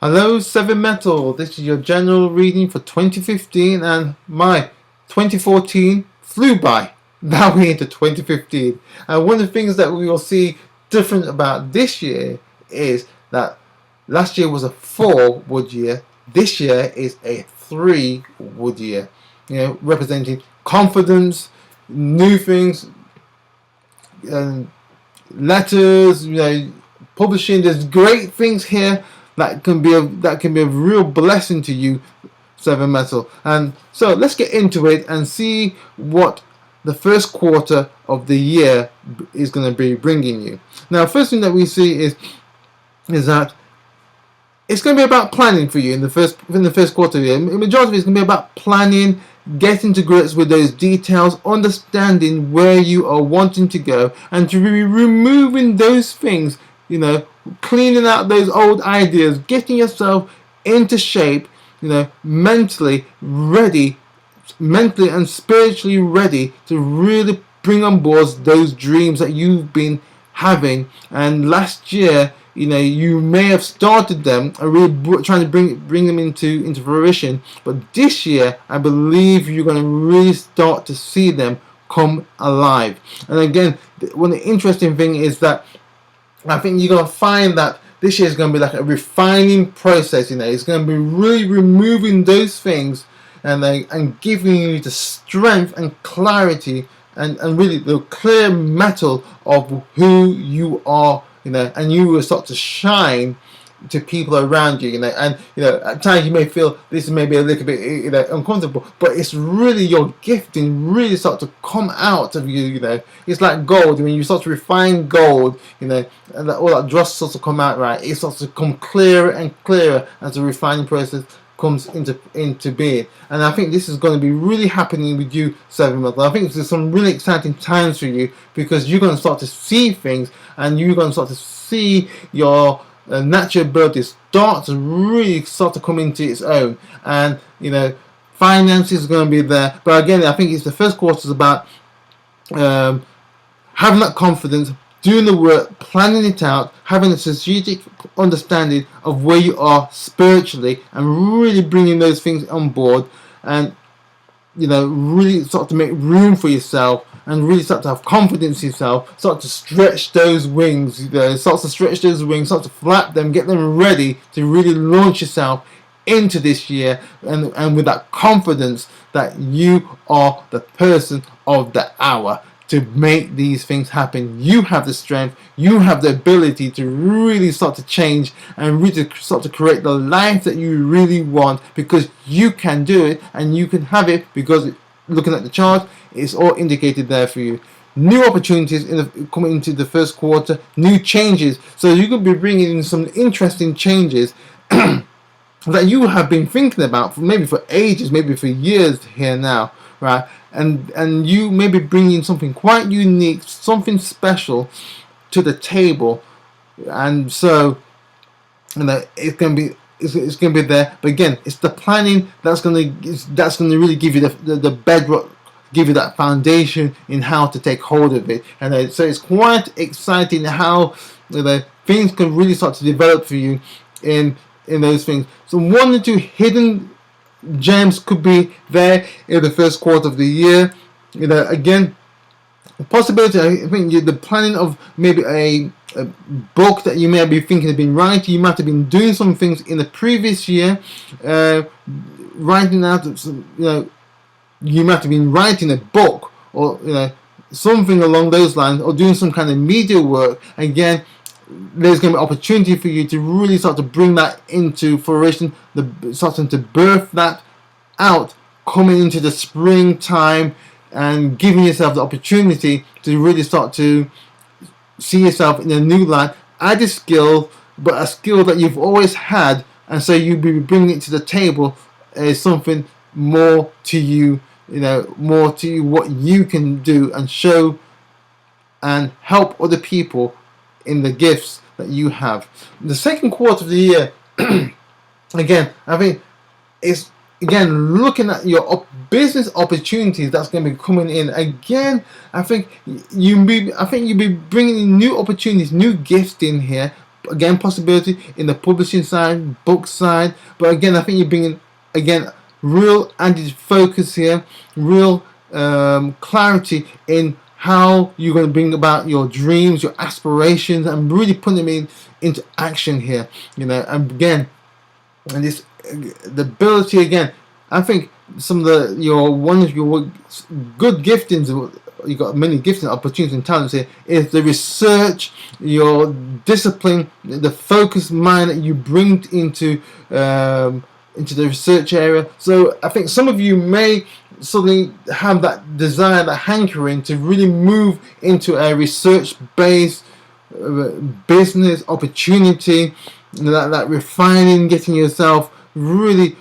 Hello, Seven Metal. This is your general reading for 2015, and my 2014 flew by. Now we're into 2015, and one of the things that we will see different about this year is that last year was a 4 wood year. This year is a 3 wood year. Representing confidence, new things, and letters. Publishing. There's great things here that can be a real blessing to you, Seven Metal. And so let's get into it and see what the first quarter of the year is going to be bringing you. Now, first thing that we see is that it's going to be about planning for you in the first quarter of the year. The majority of it is going to be about planning, getting to grips with those details, understanding where you are wanting to go, and to be removing those things, cleaning out those old ideas, getting yourself into shape, mentally and spiritually ready to really bring on board those dreams that you've been having. And last year, you may have started them and really trying to bring them into fruition, but this year I believe you're going to really start to see them come alive. And again, one of the interesting thing is that I think you're going to find that this year is going to be like a refining process. It's going to be really removing those things and giving you the strength and clarity and really the clear metal of who you are, and you will start to shine to people around you, and at times you may feel this may be a little bit uncomfortable, but it's really your gifting really start to come out of you. It's like gold. When you start to refine gold, and all that dross starts to come out, right? It starts to come clearer and clearer as the refining process comes into being. And I think this is going to be really happening with you, Seven Metal. I think there's some really exciting times for you, because you're going to start to see things, and you're going to start to see your natural ability start to come into its own. And finances is going to be there, but again, I think it's the first quarter is about having that confidence, doing the work, planning it out, having a strategic understanding of where you are spiritually, and really bringing those things on board, and really start to make room for yourself, and really start to have confidence in yourself, start to stretch those wings, start to flap them, get them ready to really launch yourself into this year, and with that confidence that you are the person of the hour to make these things happen. You have the strength, you have the ability to really start to change and really start to create the life that you really want, because you can do it, and you can have it because looking at the chart, it's all indicated there for you. New opportunities coming into the first quarter, new changes. So you could be bringing in some interesting changes that you have been thinking about maybe for ages, maybe for years here now, right? And you may be bringing something quite unique, something special to the table, and so it's going to be there. But again, it's the planning that's going to really give you the bedrock, give you that foundation in how to take hold of it. And so it's quite exciting how things can really start to develop for you in those things. So 1 or 2 hidden gems could be there in the first quarter of the year. Again, possibility, I think the planning of maybe a book that you may be thinking of been writing. You might have been doing some things in the previous year, writing out you might have been writing a book, or something along those lines, or doing some kind of media work. Again, there's going to be opportunity for you to really start to bring that into fruition, starting to birth that out, coming into the springtime, and giving yourself the opportunity to really start to see yourself in a new light. Add a skill, but a skill that you've always had, and so you'll be bringing it to the table as something more to you, more to you, what you can do and show and help other people in the gifts that you have. The second quarter of the year, again, I think it's looking at your business opportunities that's going to be coming in. Again, I think you'll be bringing in new opportunities, new gifts in here, again possibility in the publishing side, book side. But again, I think you're bringing again real added focus here, real clarity in how you're going to bring about your dreams, your aspirations, and really putting them into action here. You know, and again, and this the ability again. I think some of one of your good giftings. You got many gifting opportunities and talents here. Is the research, your discipline, the focused mind that you bring into the research area. So I think some of you may suddenly have that desire, that hankering to really move into a research-based business opportunity, that refining, getting yourself really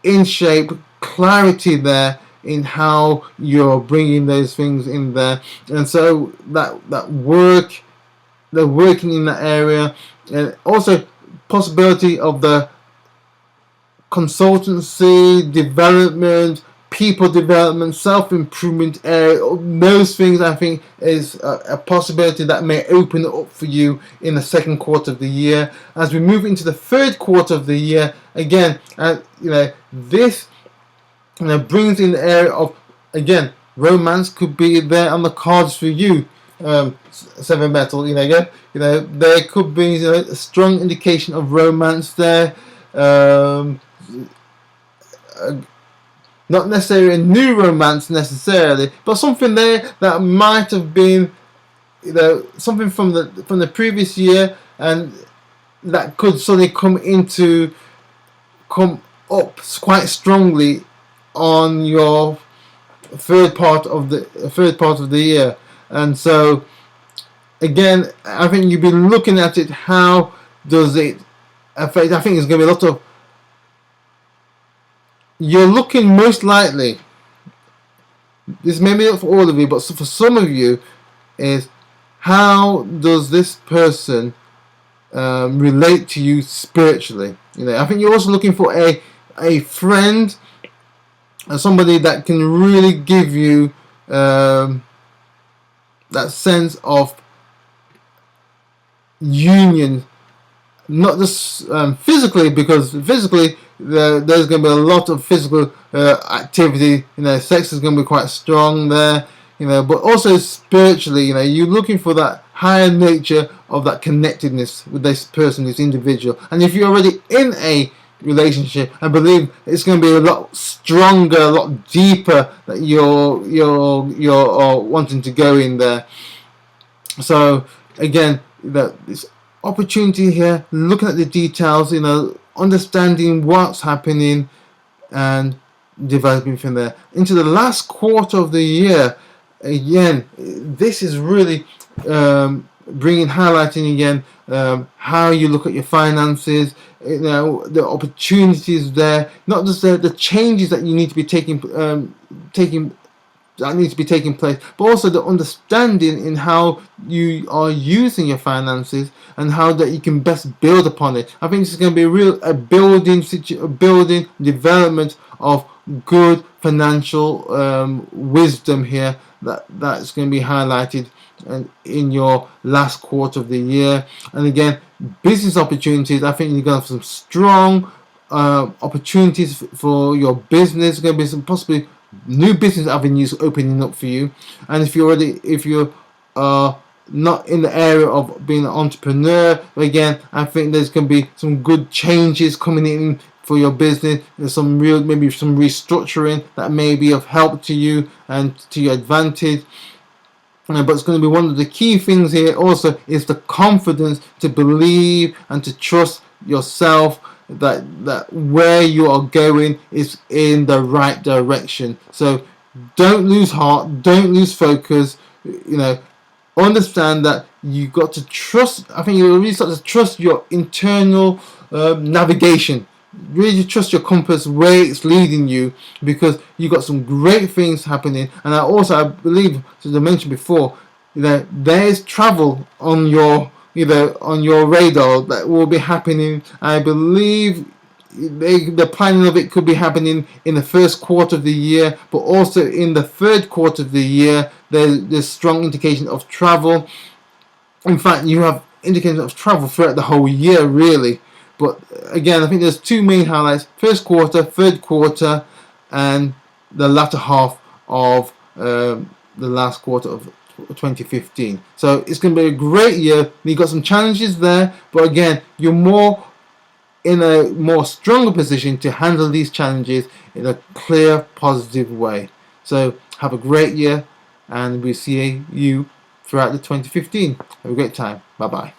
in shape, clarity there in how you're bringing those things in there. And so that work, the working in that area, and also possibility of the consultancy, development, people development, self-improvement area, those things I think is a possibility that may open up for you in the second quarter of the year. As we move into the third quarter of the year, again, this brings in the area of, again, romance could be there on the cards for you. Seven metal, there could be a strong indication of romance there. Not necessarily a new romance necessarily, but something there that might have been, something from the previous year, and that could suddenly come up quite strongly on your third part of the year. And so again, I think you've been looking at it. How does it affect? I think it's going to be a lot of. You're looking most likely. This may be not for all of you, but for some of you, is how does this person relate to you spiritually? I think you're also looking for a friend, somebody that can really give you that sense of union, not just physically, because physically there's going to be a lot of physical activity. Sex is going to be quite strong there. But also spiritually, you're looking for that higher nature of that connectedness with this person, this individual. And if you're already in a relationship, I believe it's going to be a lot stronger, a lot deeper that you're wanting to go in there. So again, this opportunity here, looking at the details, understanding what's happening and developing from there. Into the last quarter of the year, again, this is really highlighting again how you look at your finances, the opportunities there, not just the changes that you need to be taking place, but also the understanding in how you are using your finances and how that you can best build upon it. I think this is going to be a building development of good financial wisdom here that's going to be highlighted in your last quarter of the year. And again, business opportunities, I think you're going to have some strong opportunities for your business. There's going to be some possibly new business avenues opening up for you. And if you are not in the area of being an entrepreneur, again, I think there's going to be some good changes coming in for your business. There's maybe some restructuring that may be of help to you and to your advantage. But it's going to be one of the key things here also is the confidence to believe and to trust yourself that where you are going is in the right direction. So don't lose heart, don't lose focus. Understand that you got to trust. I think you really start to trust your internal navigation. Really trust your compass, where it's leading you, because you got some great things happening. And I believe, as I mentioned before, there is travel on your radar that will be happening. I believe the planning of it could be happening in the first quarter of the year, but also in the third quarter of the year. There's strong indication of travel. In fact, you have indication of travel throughout the whole year, really. But again, I think there's two main highlights: first quarter, third quarter, and the latter half of the last quarter of 2015. So it's going to be a great year. You've got some challenges there, but again, you're more in a more stronger position to handle these challenges in a clear, positive way. So have a great year, and we'll see you throughout the 2015. Have a great time. Bye bye.